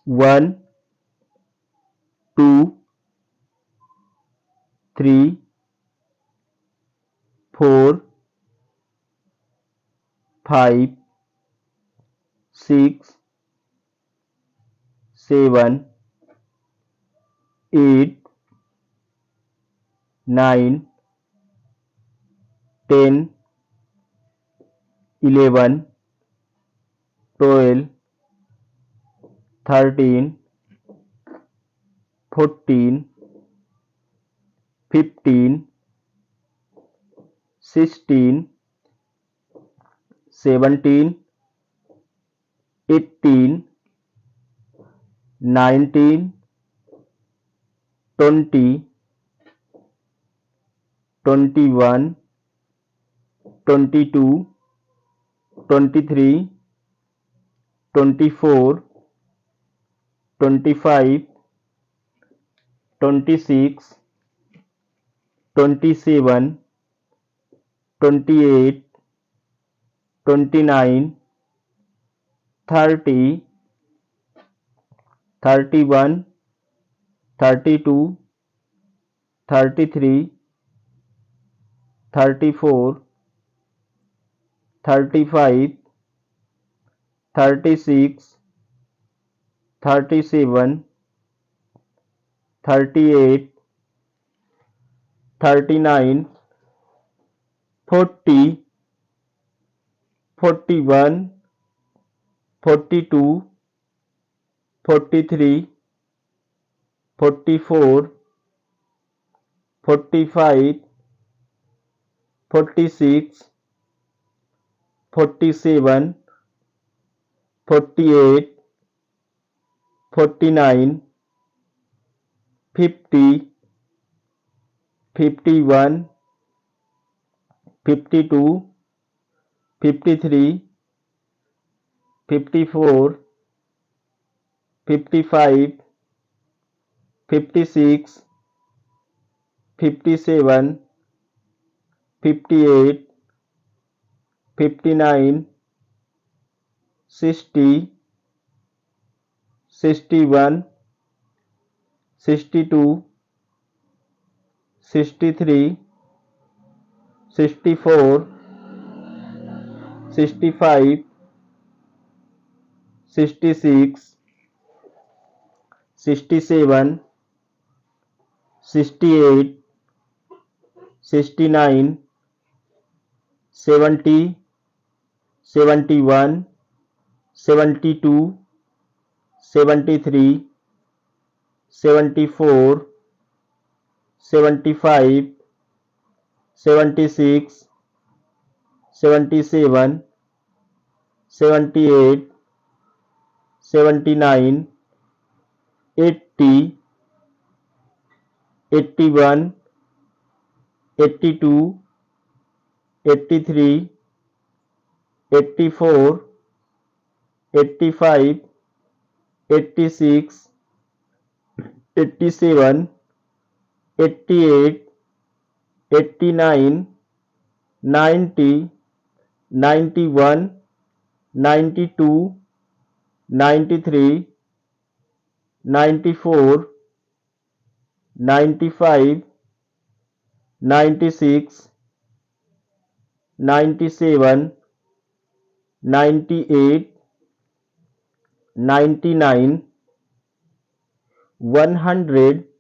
1, 2, 3, 4, 5, 6, 7, 8, 9, 10, 11, 12, 13, 14, 15, 16, 17, 18, 19, 20, 21, 22, 23, 24, 25, 26, 27, 28, 29, 30, 31, 32, 33, 34, 35, 36, 37, 38, 39, 40, 41, 42, 43, 44, 45, 46, 47, 48, 49, 50, 51, 52, 53, 54, 55, 56, 57, 58, 59, 60, 61, 62, 63, 64, 65, 66, 67, 68, 69, 70, 71, 72, 73, 74, 75, 76, 77, 78, 79, 80, 81, 82, 83, 84, 85, 86, 87, 88, 89, 90, 91, 92, 93, 94, 95, 96, 97, 98, 99, 100,